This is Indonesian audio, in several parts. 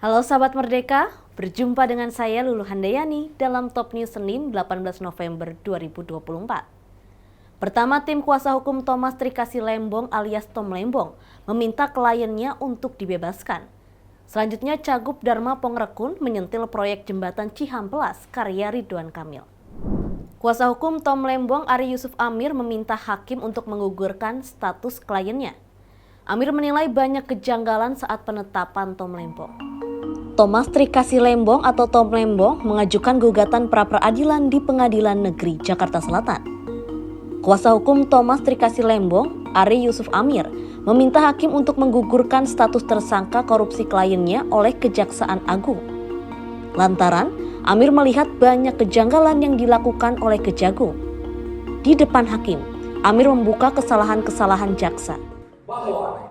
Halo sahabat Merdeka, berjumpa dengan saya Lulu Handayani dalam Top News Senin 18 November 2024. Pertama, tim kuasa hukum Thomas Trikasih Lembong alias Tom Lembong meminta kliennya untuk dibebaskan. Selanjutnya, Cagup Dharma Pongrekun menyentil proyek jembatan Cihampelas karya Ridwan Kamil. Kuasa hukum Tom Lembong Ari Yusuf Amir meminta hakim untuk menggugurkan status kliennya. Amir menilai banyak kejanggalan saat penetapan Tom Lembong. Thomas Trikasih Lembong atau Tom Lembong mengajukan gugatan pra-peradilan di Pengadilan Negeri Jakarta Selatan. Kuasa hukum Thomas Trikasih Lembong, Ari Yusuf Amir, meminta hakim untuk menggugurkan status tersangka korupsi kliennya oleh Kejaksaan Agung. Lantaran, Amir melihat banyak kejanggalan yang dilakukan oleh Kejagung. Di depan hakim, Amir membuka kesalahan-kesalahan jaksa. Bahwa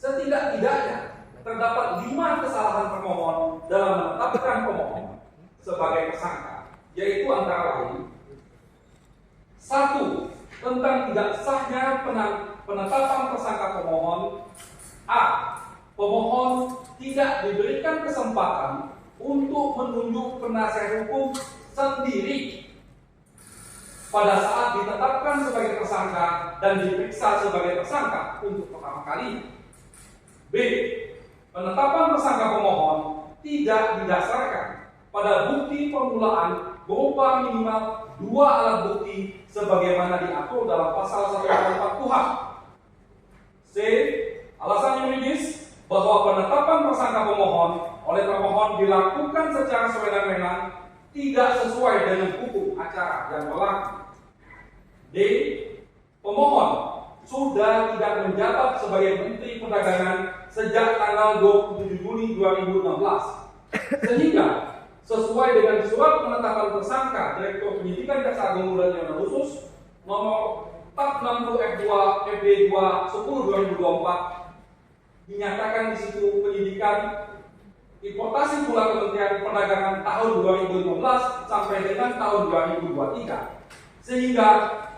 setidak-tidaknya terdapat 5 kesalahan termohon dalam menetapkan pemohon sebagai tersangka, yaitu antara lain 1. Tentang tidak sahnya penetapan tersangka pemohon. A. Pemohon tidak diberikan kesempatan untuk menunjuk penasihat hukum sendiri pada saat ditetapkan sebagai tersangka dan diperiksa sebagai tersangka untuk pertama kali. B. Penetapan tersangka pemohon tidak didasarkan pada bukti permulaan berupa minimal 2 alat bukti sebagaimana diatur dalam pasal 184 KUHP. C. Alasan yuridis bahwa penetapan tersangka pemohon oleh termohon dilakukan secara sewenang-wenang tidak sesuai dengan hukum acara yang berlaku. D. Pemohon sudah tidak menjabat sebagai Menteri Perdagangan sejak tanggal 27 Juli 2016, sehingga sesuai dengan surat penetapan tersangka Direktur Penyidikan Jaksa Agung Muda Pidana Khusus nomor 460 FD 2 10 2024 dinyatakan di situ penyidikan importasi gula Kementerian Perdagangan tahun 2015 sampai dengan tahun 2023, sehingga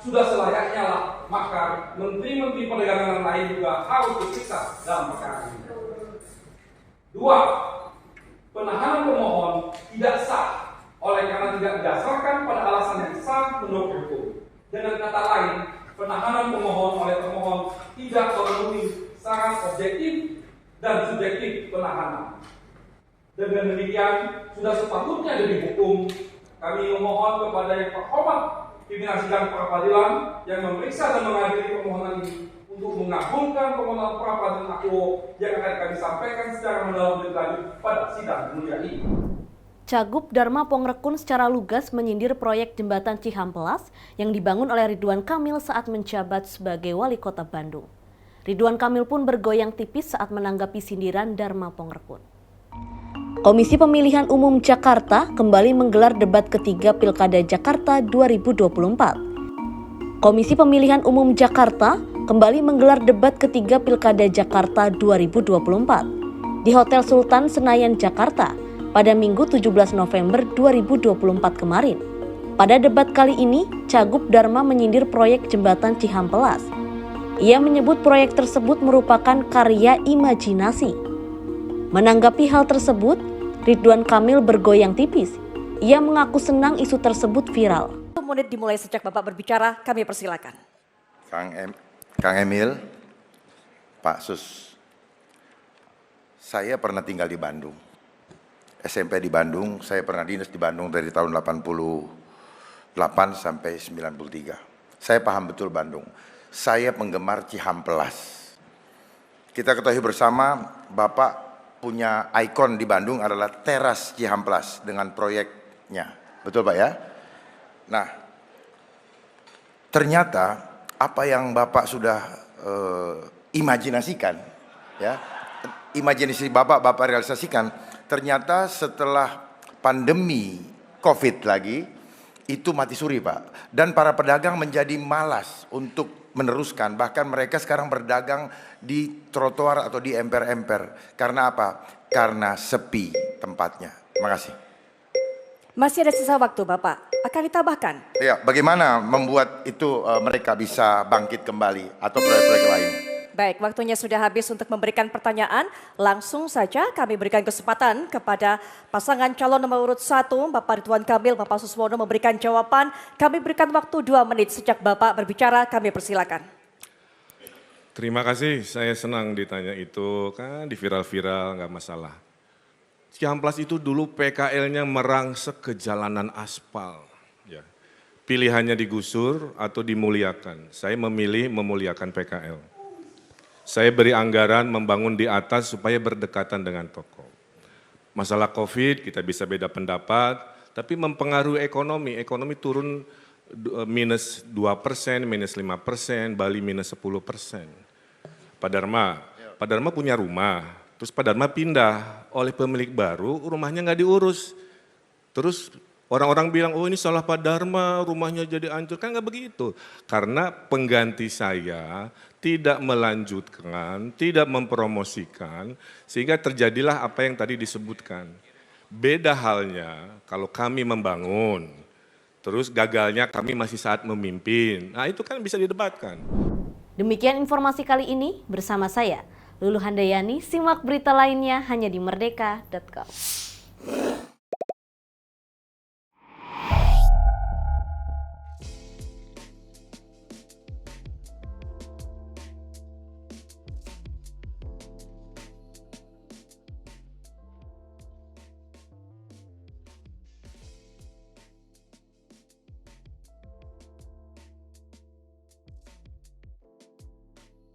sudah selayaknya lah maka menteri-menteri perdagangan lain juga harus diperiksa dalam perkara ini. 2. Penahanan pemohon tidak sah oleh karena tidak didasarkan pada alasan yang sah menurut hukum. Dengan kata lain, penahanan pemohon oleh termohon tidak memenuhi syarat objektif dan subjektif penahanan. Dengan demikian, sudah sepatutnya demi hukum kami memohon kepada yang terhormat pimpinan sidang pra-peradilan yang memeriksa dan mengadili permohonan ini untuk mengabulkan permohonan pra-peradilan Akwo yang akan kami sampaikan secara mendalam dan lanjut pada sidang mulia ini. Cagup Dharma Pongrekun secara lugas menyindir proyek jembatan Cihampelas yang dibangun oleh Ridwan Kamil saat menjabat sebagai Wali Kota Bandung. Ridwan Kamil pun bergoyang tipis saat menanggapi sindiran Dharma Pongrekun. Komisi Pemilihan Umum Jakarta kembali menggelar debat ketiga Pilkada Jakarta 2024. Komisi Pemilihan Umum Jakarta kembali menggelar debat ketiga Pilkada Jakarta 2024 di Hotel Sultan Senayan, Jakarta pada Minggu 17 November 2024 kemarin. Pada debat kali ini, Cagup Dharma menyindir proyek jembatan Cihampelas. Ia menyebut proyek tersebut merupakan karya imajinasi. Menanggapi hal tersebut, Ridwan Kamil bergoyang tipis. Ia mengaku senang isu tersebut viral. 1 menit dimulai sejak Bapak berbicara, kami persilakan. Kang Emil, Pak Sus, saya pernah tinggal di Bandung. SMP di Bandung, saya pernah dinas di Bandung dari tahun 88 sampai 93. Saya paham betul Bandung. Saya penggemar Cihampelas. Kita ketahui bersama, Bapak punya ikon di Bandung adalah teras Cihampelas dengan proyeknya. Betul Pak ya? Nah, ternyata apa yang Bapak sudah imajinasikan, ya, imajinasi Bapak realisasikan, ternyata setelah pandemi COVID lagi, itu mati suri Pak. Dan para pedagang menjadi malas untuk meneruskan, bahkan mereka sekarang berdagang di trotoar atau di emper-emper. Karena apa? Karena sepi tempatnya. Terima kasih. Masih ada sisa waktu Bapak, akan ditambahkan. Ya, bagaimana membuat itu mereka bisa bangkit kembali atau proyek-proyek lain? Baik, waktunya sudah habis untuk memberikan pertanyaan. Langsung saja kami berikan kesempatan kepada pasangan calon nomor urut 1, Bapak Ridwan Kamil, Bapak Suswono memberikan jawaban. Kami berikan waktu 2 menit sejak Bapak berbicara, kami persilakan. Terima kasih, saya senang ditanya itu, kan di viral-viral nggak masalah. Ciamplas itu dulu PKL-nya merangsek ke jalanan aspal. Ya. Pilihannya digusur atau dimuliakan. Saya memilih memuliakan PKL. Saya beri anggaran membangun di atas supaya berdekatan dengan toko. Masalah COVID kita bisa beda pendapat, tapi mempengaruhi ekonomi. Ekonomi turun minus 2%, minus 5%, Bali minus 10%. Pak Dharma punya rumah, terus Pak Dharma pindah oleh pemilik baru, rumahnya nggak diurus. Terus orang-orang bilang, oh ini salah Pak Dharma, rumahnya jadi hancur. Kan nggak begitu. Karena pengganti saya tidak melanjutkan, tidak mempromosikan, sehingga terjadilah apa yang tadi disebutkan. Beda halnya kalau kami membangun, terus gagalnya kami masih saat memimpin. Nah itu kan bisa didebatkan. Demikian informasi kali ini bersama saya, Lulu Handayani. Simak berita lainnya hanya di merdeka.com.